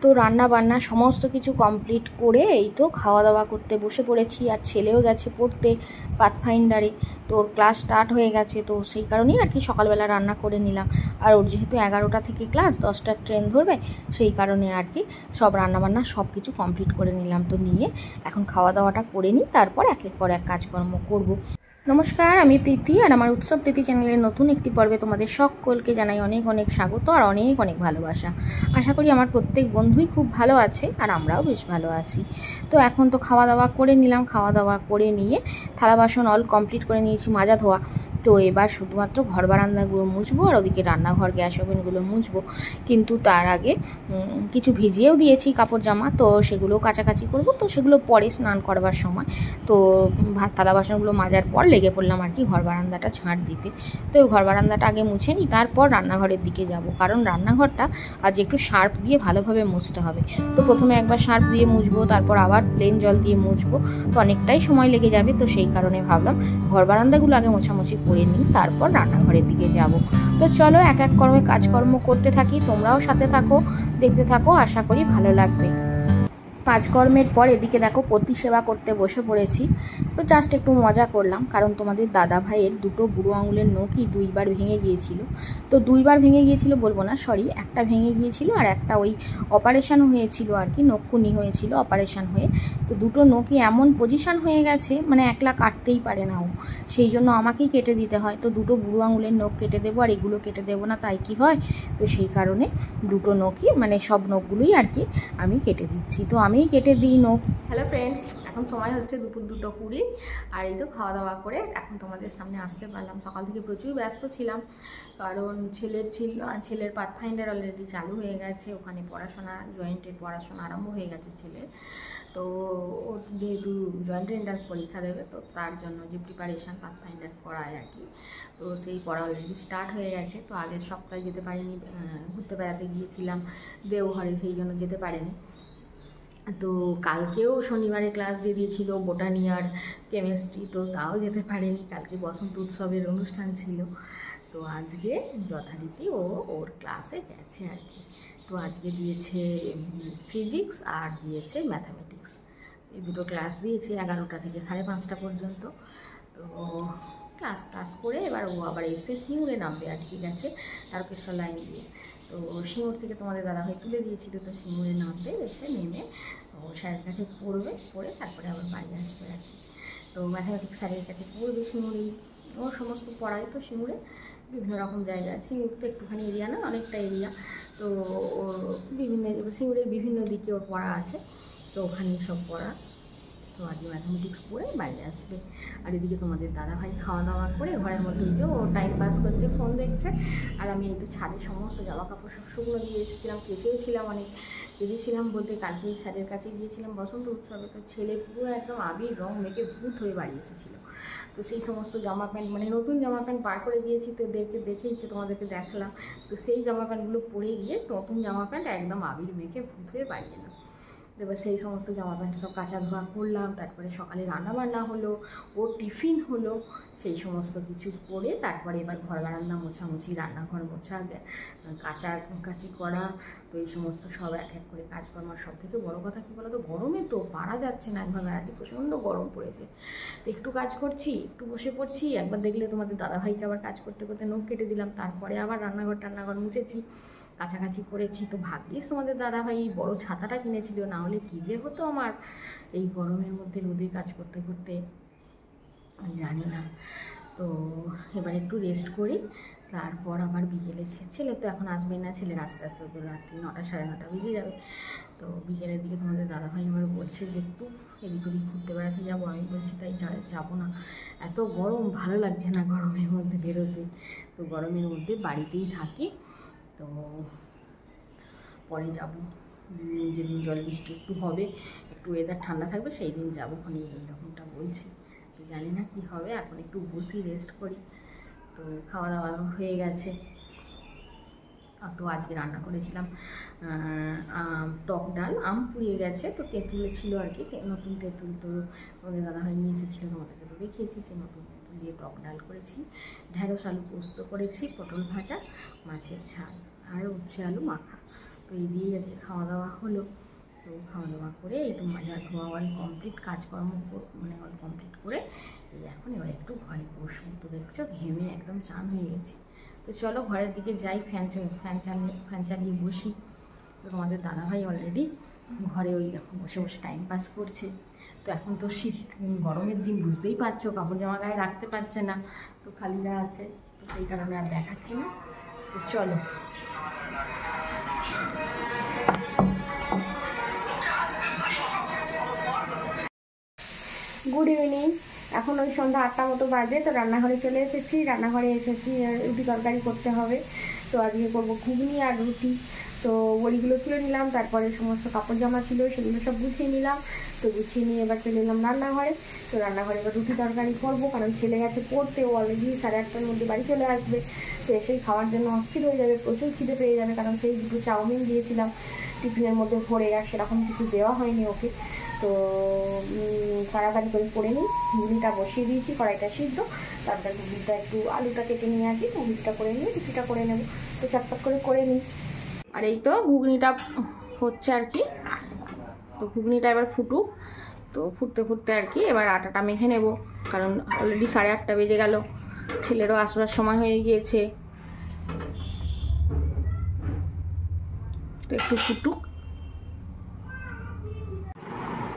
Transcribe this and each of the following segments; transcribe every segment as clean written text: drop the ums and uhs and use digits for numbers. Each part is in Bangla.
তো রান্না বান্না সমস্ত কিছু কমপ্লিট করে এই তো খাওয়া দাওয়া করতে বসে পড়েছি। আর ছেলেও গেছে পড়তে পাথফাইন্ডারে, তো ওর ক্লাস স্টার্ট হয়ে গেছে, তো সেই কারণেই আর কি সকালবেলা রান্না করে নিলাম। আর ওর যেহেতু 11টা থেকে ক্লাস, 10টার ট্রেন ধরবে, সেই কারণে আর কি সব রান্নাবান্না সব কিছু কমপ্লিট করে নিলাম। তো নিয়ে এখন খাওয়া দাওয়াটা করে নিই, তারপর একের পর এক কাজকর্ম করব। নমস্কার, আমি প্রীতি, আর আমার উৎসব প্রীতি চ্যানেলের নতুন একটি পর্বে তোমাদের সকলকে জানাই অনেক অনেক স্বাগত আর অনেক অনেক ভালোবাসা। আশা করি আমার প্রত্যেক বন্ধুই খুব ভালো আছে আর আমরাও বেশ ভালো আছি। তো এখন তো খাওয়া দাওয়া করে নিলাম, খাওয়া দাওয়া করে নিয়ে থালা বাসন অল কমপ্লিট করে নিয়েছি, মাজা ধোয়া। তো এবার শুধুমাত্র ঘর বারান্দাগুলো মুছবো আর ওদিকে রান্নাঘর গ্যাস ওভেনগুলো মুছবো। কিন্তু তার আগে কিছু ভিজিয়েও দিয়েছি কাপড় জামা, তো সেগুলো কাচাকাচি করব, তো সেগুলো পরে স্নান করবার সময়। তো থালা বাসনগুলো মাজার পর লেগে পড়লাম আর কি ঘর বারান্দাটা ঝাঁট দিতে। তো ঘর বারান্দাটা আগে মুছে নিই, তারপর রান্নাঘরের দিকে যাব, কারণ রান্নাঘরটা আজ একটু সার্ফ দিয়ে ভালোভাবে মুছতে হবে। তো প্রথমে একবার সার্ফ দিয়ে মুছবো, তারপর আবার প্লেন জল দিয়ে মুছবো, তো অনেকটাই সময় লেগে যাবে। তো সেই কারণে ভাবলাম ঘর বারান্দাগুলো আগে মোছামুছি করে নিই, তারপর রান্নাঘরের দিকে যাব। তো চলো এক এক কর্মে কাজকর্ম করতে থাকি, তোমরাও সাথে থাকো, দেখতে থাকো, আশা করি ভালো লাগবে। কাজকর্মের পর এদিকে দেখো পতি সেবা করতে বসে পড়েছি। তো জাস্ট একটু মজা করলাম, কারণ তোমাদের দাদা ভাইয়ের দুটো বুড়ো আঙুলের নখই দুইবার ভেঙে গিয়েছিল। তো দুইবার ভেঙে গিয়েছিল বলবো না, সরি, একটা ভেঙে গিয়েছিল আর একটা ওই অপারেশান হয়েছিল আর কি, নখকুনি হয়েছিল অপারেশান হয়ে। তো দুটো নখই এমন পজিশান হয়ে গেছে, মানে একলা কাটতেই পারে না ও, সেই জন্য আমাকেই কেটে দিতে হয়। তো দুটো বুড়ো আঙুলের নখ কেটে দেবো আর এগুলো কেটে দেবো না, তাই কি হয়? তো সেই কারণে দুটো নখই, মানে সব নখগুলোই আর কি আমি কেটে দিচ্ছি। তো আমিই কেটে দিই নখ। হ্যালো ফ্রেন্ডস, এখন সময় হচ্ছে দুপুর 2:20, আর এই তো খাওয়া দাওয়া করে এখন তোমাদের সামনে আসতে পারলাম। সকাল থেকে প্রচুর ব্যস্ত ছিলাম, কারণ ছেলের পাথফাইন্ডার অলরেডি চালু হয়ে গেছে, ওখানে পড়াশোনা, জয়েন্টের পড়াশোনা আরম্ভ হয়ে গেছে ছেলের। তো ও যেহেতু জয়েন্ট এন্ট্রান্স পরীক্ষা দেবে, তো তার জন্য যে প্রিপারেশান পাথফাইন্ডার করায় আর কি, তো সেই পড়া অলরেডি স্টার্ট হয়ে গেছে। তো আগের সপ্তাহে যেতে পারিনি, ঘুরতে বেড়াতে গিয়েছিলাম দেওঘরে, সেই জন্য যেতে পারিনি। তো কালকেও শনিবারে ক্লাস দিয়ে দিয়েছিল বোটানি আর কেমিস্ট্রি, তো তাও যেতে পারেনি, কালকে বসন্ত উৎসবের অনুষ্ঠান ছিল। তো আজকে যথারীতি ওর ক্লাসে গেছে আর কি। তো আজকে দিয়েছে ফিজিক্স আর দিয়েছে ম্যাথামেটিক্স, এই দুটো ক্লাস দিয়েছে 11টা থেকে 5:30 পর্যন্ত। তো ক্লাস করে এবার ও আবার এসে সিঙ্গুরে নামবে, আজকে গেছে তারকেশ্বর লাইন দিয়ে। তো সিঙ্গুর থেকে তোমাদের দাদাভাই তুলে দিয়েছিল, তো সিঙ্গুরে নামবে, এসে নেমে ও স্যারের কাছে পড়বে, পড়ে তারপরে আবার বাড়ি আসবে আর কি। তো ম্যাথামেটিক্স স্যারের কাছে পড়বে সিঙ্গুরেই, ও সমস্ত পড়ায় তো সিঙ্গুরে বিভিন্ন রকম জায়গা। সিঙ্গুর তো একটুখানি এরিয়া না, অনেকটা এরিয়া। তো ও সিঙ্গুরের বিভিন্ন দিকে ওর পড়া আছে, তো ওখানেই সব পড়া। তো আজকে ম্যাথামেটিক্স পড়ে বাড়ি আসবে। আর এদিকে তোমাদের দাদাভাই খাওয়া দাওয়া করে ঘরের মধ্যে যে ও টাইম পাস করছে, ফোন দেখছে। আর আমি এই তো ছাদে সমস্ত জামা কাপড় সব শুকনো দিয়ে এসেছিলাম, কেচেওছিলাম, অনেক কেচেছিলাম বলতে কালকে স্যারের কাছে গিয়েছিলাম বসন্ত উৎসবে। তো ছেলে পুরো একদম আবির রং মেখে ভূত হয়ে বাড়ি এসেছিলো। তো সেই সমস্ত জামা প্যান্ট, মানে নতুন জামা প্যান্ট বার করে দিয়েছি, তো দেখেইছে, তোমাদেরকে দেখালাম। তো সেই জামা প্যান্টগুলো পরে গিয়ে নতুন জামা প্যান্ট একদম আবির মেখে ভূত হয়ে বাড়ি এলাম। এবার সেই সমস্ত জামা প্যান্ট সব কাচা ধোয়া করলাম, তারপরে সকালে রান্নাবান্না হলো, ওর টিফিন হলো, সেই সমস্ত কিছু করে তারপরে এবার ঘর বারান্দা মোছামুছি, রান্নাঘর মোছা, কাচি করা, তো এই সমস্ত সব এক এক করে কাজকর্ম। সব থেকে বড়ো কথা কী বলো তো, গরমে তো পারা যাচ্ছে না, একবার বেড়াতে প্রচণ্ড গরম পড়েছে। তো একটু কাজ করছি, একটু বসে পড়ছি, একবার দেখলে তোমাদের দাদাভাইকে আবার কাজ করতে করতে নখ কেটে দিলাম, তারপরে আবার রান্নাঘর মুছেছি, কাছাকাছি করেছি। তো ভাগ্যিস তোমাদের দাদাভাই এই বড়ো ছাতাটা কিনেছিল, না হলে কী যে হতো আমার এই গরমের মধ্যে রোদে কাজ করতে করতে, জানি না। তো এবার একটু রেস্ট করি, তারপর আবার বিকেলে ছেলে তো এখন আসবে না, ছেলের আস্তে আস্তে তো রাত্রি 9টা 9:30 বেজে যাবে। তো বিকেলের দিকে তোমাদের দাদাভাই আমার বলছে যে একটু এদিক ওদিক ঘুরতে বেড়াতে যাবো। আমি বলছি তাই যাবো না, এত গরম, ভালো লাগছে না গরমের মধ্যে বেরোতে, তো গরমের মধ্যে বাড়িতেই থাকি। তো পরে যাব, যেদিন জল বৃষ্টি একটু হবে, একটু ওয়েদার ঠান্ডা থাকবে, সেই দিন যাবো, ওখানে এইরকমটা বলছি। তো জানি না কি হবে, এখন একটু বসি, রেস্ট করি। তো খাওয়া দাওয়া হয়ে গেছে। তো আজকে রান্না করেছিলাম টক ডাল, আম পুড়িয়ে গেছে, তো তেঁতুলে ছিল আর কি, নতুন তেঁতুল, তো আমাদের দাদাভাই নিয়ে এসেছিলো, তোমাদেরকে তো দেখিয়েছি, সেই নতুন তেঁতুল দিয়ে টক ডাল করেছি, ঢ্যাঁড়স আলু পোস্ত করেছি, পটল ভাজা, মাছের ঝাল, আর উচ্ছে আলু মাখা। তো এই দিয়েই আজকে খাওয়া দাওয়া হলো। তো খাওয়া দাওয়া করে একটু মাজা ধোয়া অল কমপ্লিট, কাজকর্ম মানে অল কমপ্লিট করে এই এখন এবার একটু ঘরে বসবো। তো দেখছো ঘেমে একদম চান হয়ে গেছি। তো চলো ঘরের দিকে যাই, ফ্যান চালিয়ে বসি। তো তোমাদের দাদাভাই অলরেডি ঘরে ওই রকম বসে বসে টাইম পাস করছে। তো এখন তো শীত, গরমের দিন, বুঝতেই পারছো, কাপড় জামা গায়ে রাখতে পারছে না, তো খালিরা আছে, তো সেই কারণে আর দেখাচ্ছি না। তো চলো গুড ইভিনিং। এখন ওই সন্ধ্যা 8টা মতো বাজে। তো রান্নাঘরে চলে এসেছি। রান্নাঘরে এসেছি, রুটি তরকারি করতে হবে। তো আজকে করবো ঘুগনি আর রুটি। তো বড়িগুলো তুলে নিলাম, তারপরে সমস্ত কাপড় জামা ছিল সেগুলো সব গুছিয়ে নিলাম। তো গুছিয়ে নিয়ে এবার চলে এলাম রান্নাঘরে। তো রান্নাঘরে এবার রুটি তরকারি করবো, কারণ ছেলে গেছে পড়তে, ও অলরেডি 8:30টার মধ্যে বাড়ি চলে আসবে। তো এসেই খাওয়ার জন্য অস্থির হয়ে যাবে, প্রচুর খিদে পেয়ে যাবে, কারণ সেই দুটো চাউমিন দিয়েছিলাম টিফিনের মধ্যে ভরে, আর সেরকম কিছু দেওয়া হয়নি ওকে। তো তাড়াতাড়ি করে করে নিই, ঘুগনিটা বসিয়ে দিয়েছি, কড়াইটা সিদ্ধ, তারপরে ঘুগনিটা একটু আলুটা কেটে নিয়ে আসি, ঘুগনিটা করে নিয়ে রুটিটা করে নেব। তো চটপট করে নিই। আর এই তো ঘুগনিটা হচ্ছে আর কি। তো ঘুগনিটা এবার ফুটুক। তো ফুটতে ফুটতে আর কি এবার আটাটা মেখে নেব, কারণ অলরেডি 8:30 বেজে গেল, ছেলেরও আসবার সময় হয়ে গিয়েছে। তো একটু ফুটুক।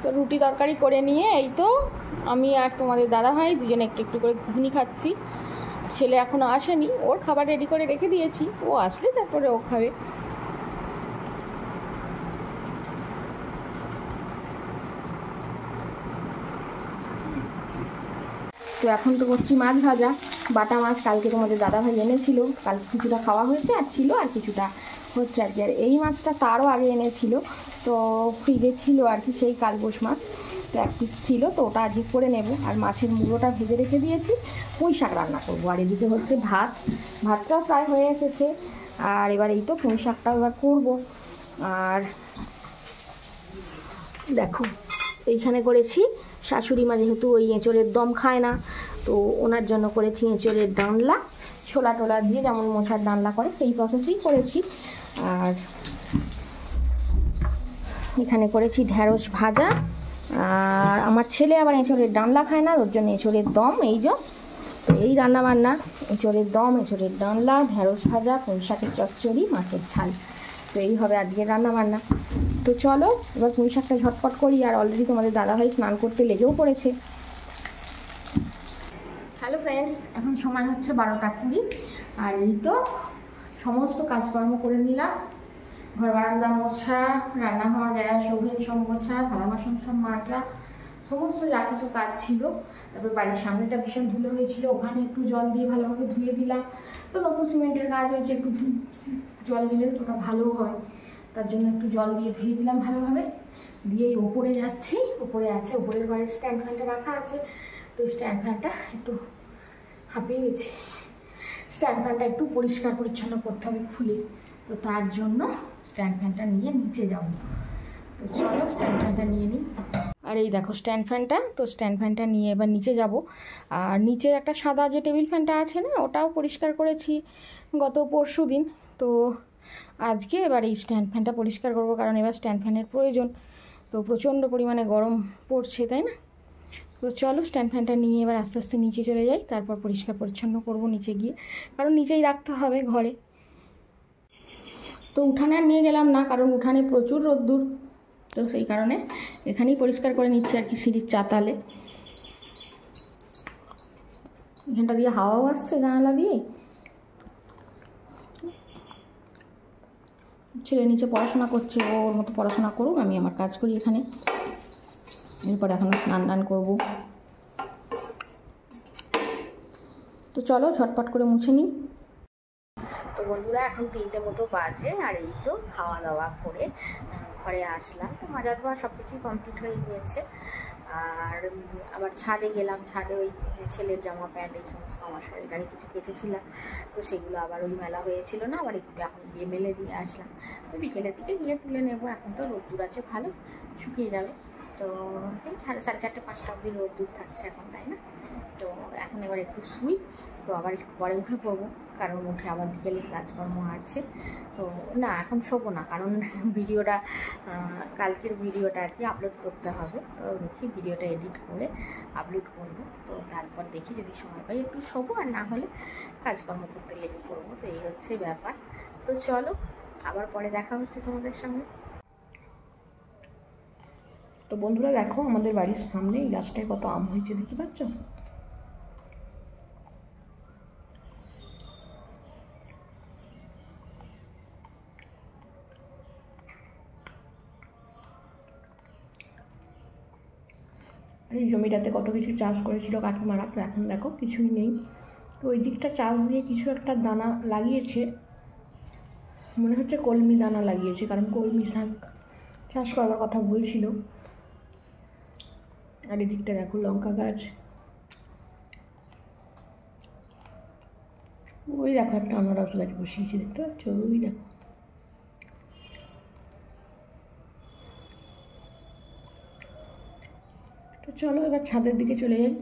তো রুটি তরকারি করে নিয়ে এই তো আমি আর তোমাদের দাদাভাই দুজনে একটু একটু করে ঘুগনি খাচ্ছি। ছেলে এখনও আসেনি, ওর খাবার রেডি করে রেখে দিয়েছি, ও আসলে তারপরে ও খাবে। তো এখন তো করছি মাছ ভাজা, বাটা মাছ। কালকে তোমাদের দাদাভাই এনেছিল, কালকে কিছুটা খাওয়া হয়েছে আর ছিল, আর কিছুটা হচ্ছে আর কি। আর এই মাছটা তারও আগে এনেছিল, তো ফ্রিজে ছিল আর কি, সেই কালবোশ মাছ। তো এক পিস ছিল, তো ওটা আজকে করে নেব। আর মাছের মুড়োটা ভেজে রেখে দিয়েছি, পুঁই শাক রান্না করবো। আর এদিকে হচ্ছে ভাতটাও প্রায় হয়ে এসেছে। আর এবার এই তো পুঁই শাকটাও এবার করবো। আর দেখো এইখানে করেছি শাশুড়ি মা, যেহেতু ওই এঁচড়ের দম খায় না, তো ওনার জন্য করেছি এঁচড়ের ডালনা, ছোলা টোলা দিয়ে যেমন মোচার ডালনা করে সেই প্রসেসেই করেছি। আর এখানে করেছি ঢ্যাঁড়স ভাজা। আর আমার ছেলে আবার এঁচড়ের ডালনা খায় না, ওর জন্য এঁচড়ের দম। এই রান্না বান্না, এঁচড়ের দম, এঁচড়ের ডালনা, ঢ্যাঁড়স ভাজা, পুঁই শাকের চচ্চড়ি, মাছের ঝাল। তো এই হবে আজকের রান্না বান্না। তো চলো এবার পুঁই শাকটা ঝটপট করি। আর অলরেডি তোমাদের দাদাভাই স্নান করতে লেগেও পড়েছে। হ্যালো ফ্রেন্ডস, এখন সময় হচ্ছে 12টা 20। আর এই তো সমস্ত কাজকর্ম করে নিলাম, ঘর বারান্দা মোছা, রান্নাঘর গ্যাস ওভেন সব মোছা, থালা বাসন সব মাজা, সমস্ত যা কিছু কাজ ছিল। তারপর বাড়ির সামনেটা ভীষণ ধুলো হয়েছিল, ওখানে একটু জল দিয়ে ভালোভাবে ধুয়ে দিলাম। তো নতুন সিমেন্টের কাজ হয়েছে, একটু জল দিলে ওটা ভালো হয়, তার জন্য একটু জল দিয়ে ধুয়ে দিলাম ভালোভাবে। দিয়ে ওপরে যাচ্ছি, ওপরে আছে, ওপরের ঘরে স্ট্যান্ড ফ্যানটা রাখা আছে। তো স্ট্যান্ড ফ্যানটা একটু হাঁপিয়ে গেছি, স্ট্যান্ড ফ্যানটা একটু পরিষ্কার পরিচ্ছন্ন করতে হবে খুলে। তো তার জন্য স্ট্যান্ড ফ্যানটা নিয়ে নিচে যাব। তো চলো স্ট্যান্ড ফ্যানটা নিয়ে নিই। আর এই দেখো স্ট্যান্ড ফ্যানটা, তো স্ট্যান্ড ফ্যানটা নিয়ে এবার নিচে যাব। আর নিচে একটা সাদা যে টেবিল ফ্যানটা আছে না, ওটাও পরিষ্কার করেছি গত পরশু দিন। তো আজকে এবার এই স্ট্যান্ড ফ্যানটা পরিষ্কার করব, কারণ এবার স্ট্যান্ড ফ্যানের প্রয়োজন। তো প্রচণ্ড পরিমাণে গরম পড়ছে, তাই না? তো চলো স্ট্যান্ড ফ্যানটা নিয়ে এবার আস্তে আস্তে নিচে চলে যাই, তারপর পরিষ্কার পরিচ্ছন্ন করব নিচে গিয়ে, কারণ নিচেই রাখতে হবে ঘরে। তো উঠানে আর নিয়ে গেলাম না, কারণ উঠানে প্রচুর রোদ্দুর, তো সেই কারণে এখানেই পরিষ্কার করে নিচ্ছি আর কি, সিঁড়ির চাতালে। এখানটা দিয়ে হাওয়াও আসছে জানালা দিয়ে। ছেলে নিচে পড়াশোনা করছে, ওর মতো পড়াশোনা করুক, আমি আমার কাজ করি এখানে। এরপর এখন স্নান টান করবো। তো চলো ঝটপট করে মুছে নিই। তো বন্ধুরা এখন 3টে মতো বাজে। আর এই তো খাওয়া দাওয়া করে ঘরে আসলাম। তো মাজা ধোয়া সব কিছুই কমপ্লিট হয়ে গিয়েছে। আর আবার ছাদে গেলাম, ছাদে ওই ছেলের জামা প্যান্ট এই সমস্ত আমার শরীরে কিছু কেচেছিলাম, তো সেগুলো আবার ওই মেলা হয়েছিল না, আবার একটু এখন গিয়ে মেলে দিয়ে আসলাম। তো বিকেলের দিকে গিয়ে তুলে নেবো, এখন তো রোদ্দুর আছে ভালো, শুকিয়ে যাবে। তো সেই 4:30 5টা অবধি রোদ্দুর থাকছে এখন, তাই না? তো এখন এবার একটু শুই, তো আবার একটু পরে উঠে পড়বো, কারণ উঠে আবার বিকেলে কাজকর্ম আছে। তো না, এখন শোবো না, কারণ ভিডিওটা কালকের ভিডিওটা আর কি আপলোড করতে হবে। তো দেখি ভিডিওটা এডিট করে আপলোড করবো। তো তারপর দেখি যদি সময় পাই একটু শোবো, আর না হলে কাজকর্ম করতে লেগে পড়বো। তো এই হচ্ছে ব্যাপার। তো চলো, আবার পরে দেখা হচ্ছে তোমাদের সঙ্গে। তো বন্ধুরা দেখো, আমাদের বাড়ির সামনে এই গাছটায় কত আম হয়েছে, দেখতে পাচ্ছ? আর এই জমিটাতে কত কিছু চাষ করেছিল কাকিমারা, তো এখন দেখো কিছুই নেই। তো ওই দিকটা চাষ দিয়ে কিছু একটা দানা লাগিয়েছে, মনে হচ্ছে কলমি দানা লাগিয়েছে, কারণ কলমি শাক চাষ করার কথা বলছিল। আর এদিকটা দেখো লঙ্কা গাছ, ওই দেখো একটা আনারস গাছ বসিয়েছে, দেখতে পাচ্ছ? ওই দেখো। তো চলো এবার ছাদের দিকে চলে যাই।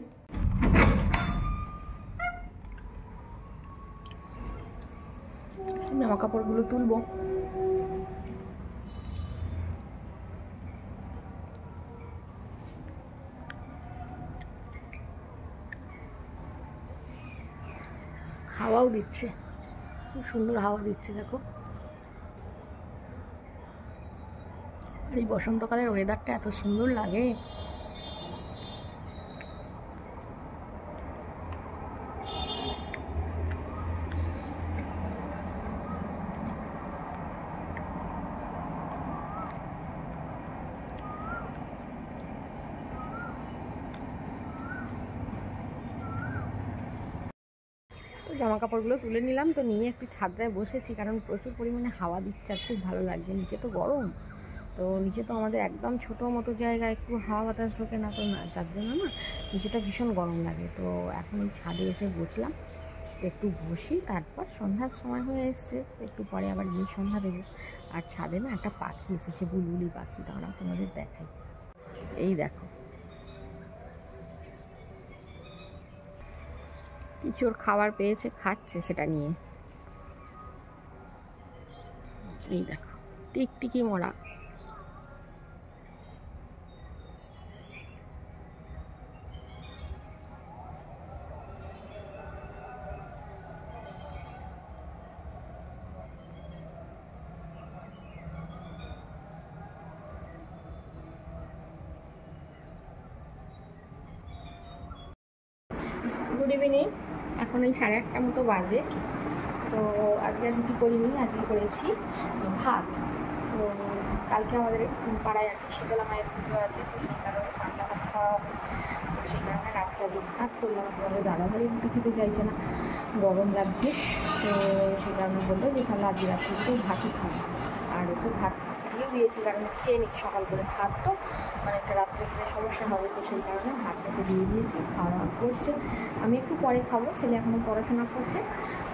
জামা কাপড়গুলো তুলবো। হাওয়াও দিচ্ছে, খুব সুন্দর হাওয়া দিচ্ছে দেখো। আর এই বসন্তকালের ওয়েদারটা এত সুন্দর লাগে। তো জামা কাপড়গুলো তুলে নিলাম, তো নিয়ে একটু ছাদটায় বসেছি, কারণ প্রচুর পরিমাণে হাওয়া দিচ্ছে আর খুব ভালো লাগছে। নিচে তো গরম, তো নিচে তো আমাদের একদম ছোটো মতো জায়গা, একটু হাওয়া বাতাস ঢোকে না, তো না, যার জন্য না নিচেটা ভীষণ গরম লাগে। তো এখন এই ছাদে এসে বসলাম, একটু বসি, তারপর সন্ধ্যার সময় হয়ে এসছে, একটু পরে আবার গিয়ে সন্ধ্যা দেবো। আর ছাদে না একটা পাখি এসেছে, বুলবুলি পাখি, দাঁড়াও তোমাদের দেখাই। এই দেখো, কিছু ওর খাবার পেয়েছে, খাচ্ছে সেটা নিয়ে। এই দেখো টিকটিকি মোড়া। গুড ইভিনিং, এখন এই 8:30 মতো বাজে। তো আজকে আর রুটি করিনি, আজকে করেছি ভাত। তো কালকে আমাদের পাড়ায় আর কি শীতলা মায়ের পুজো আছে, তো সেই কারণে পান্তা ভাত খাওয়া হবে। তো সেই কারণে রাত্রে আজকে ভাত করলাম। আমাদের দাদাভাই রুটি খেতে চাইছে না, গরম লাগছে। তো সেই কারণে বললো যে তাহলে আজকে রাত্রে তো ভাতই খাবো। আর ওকে ভাত দিয়ে দিয়েছি, কারণ খেয়ে নিক সকাল করে, ভাত তো মানে একটা রাত্রে খেলে সমস্যা হবে। তো সেই কারণে ভাতটাকে দিয়ে দিয়েছি, খাওয়া দাওয়া করছে। আমি একটু পরে খাবো, ছেলে এখনও পড়াশোনা করছে।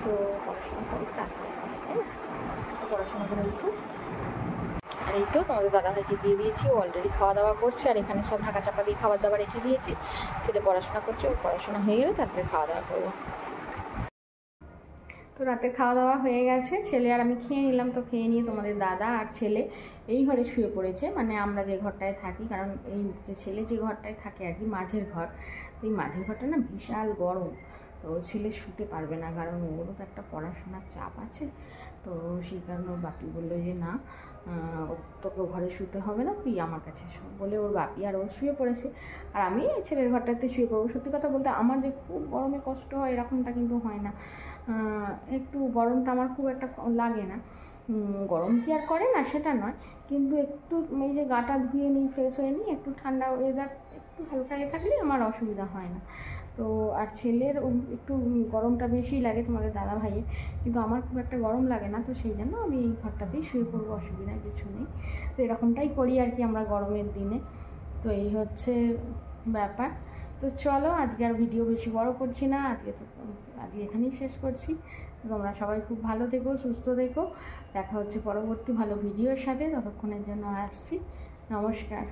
তো পড়াশোনা করে তারপরে খাবো, তাই না? পড়াশোনা করে উঠো। আর এই তো তোমাদের দাদাভাইকে দিয়ে দিয়েছি, ও অলরেডি খাওয়া দাওয়া করছে। আর এখানে সব ঢাকা চাপা দিয়ে খাবার দাবার রেখে দিয়েছি। ছেলে পড়াশোনা করছে, ও পড়াশোনা হয়ে গেলে তারপরে খাওয়া দাওয়া করবো। তো রাতের খাওয়া দাওয়া হয়ে গেছে, ছেলে আর আমি খেয়ে নিলাম। তো খেয়ে নিয়ে তোমাদের দাদা আর ছেলে এই ঘরে শুয়ে পড়েছে, মানে আমরা যে ঘরটায় থাকি, কারণ এই যে ছেলে যে ঘরটায় থাকে আর কি, মাঝের ঘর। তো এই মাঝের ঘরটা না বিশাল বড়। তো ছেলে শুতে পারবে না, কারণ ওরও তো একটা পড়াশোনার চাপ আছে। তো সেই কারণে ওর বাপি বললো যে না, তোকে ঘরে শুতে হবে না, তুই আমার কাছে শো বলে ওর বাপি আর ও শুয়ে পড়েছে। আর আমি ছেলের ঘরটাতে শুয়ে পড়বো। সত্যি কথা বলতে আমার যে খুব গরমে কষ্ট হয় এরকমটা কিন্তু হয় না। একটু গরমটা আমার খুব একটা লাগে না। গরম কি আর করে না সেটা নয়, কিন্তু একটু এই যে গাটা ধুয়ে নিই, ফ্রেশ হয়ে নিই, একটু ঠান্ডা ওয়েদার একটু হালকা থাকলে আমার অসুবিধা হয় না। তো আর ছেলের একটু গরমটা বেশি লাগে, তোমাদের দাদা ভাইয়ের, কিন্তু আমার খুব একটা গরম লাগে না। তো সেই জন্য আমি এই ঘরটাতেই শুয়ে পড়বো, অসুবিধা কিছু নেই। তো এরকমটাই করি আর কি আমরা গরমের দিনে। তো এই হচ্ছে ব্যাপার। তো চলো, আজকে আর ভিডিও বেশি বড় করছি না, আজকে এখানেই শেষ করছি। তোমরা সবাই খুব ভালো থেকো, সুস্থ থেকো। দেখা হচ্ছে পরবর্তী ভালো ভিডিওর সাথে, ততক্ষণের জন্য আসছি। নমস্কার।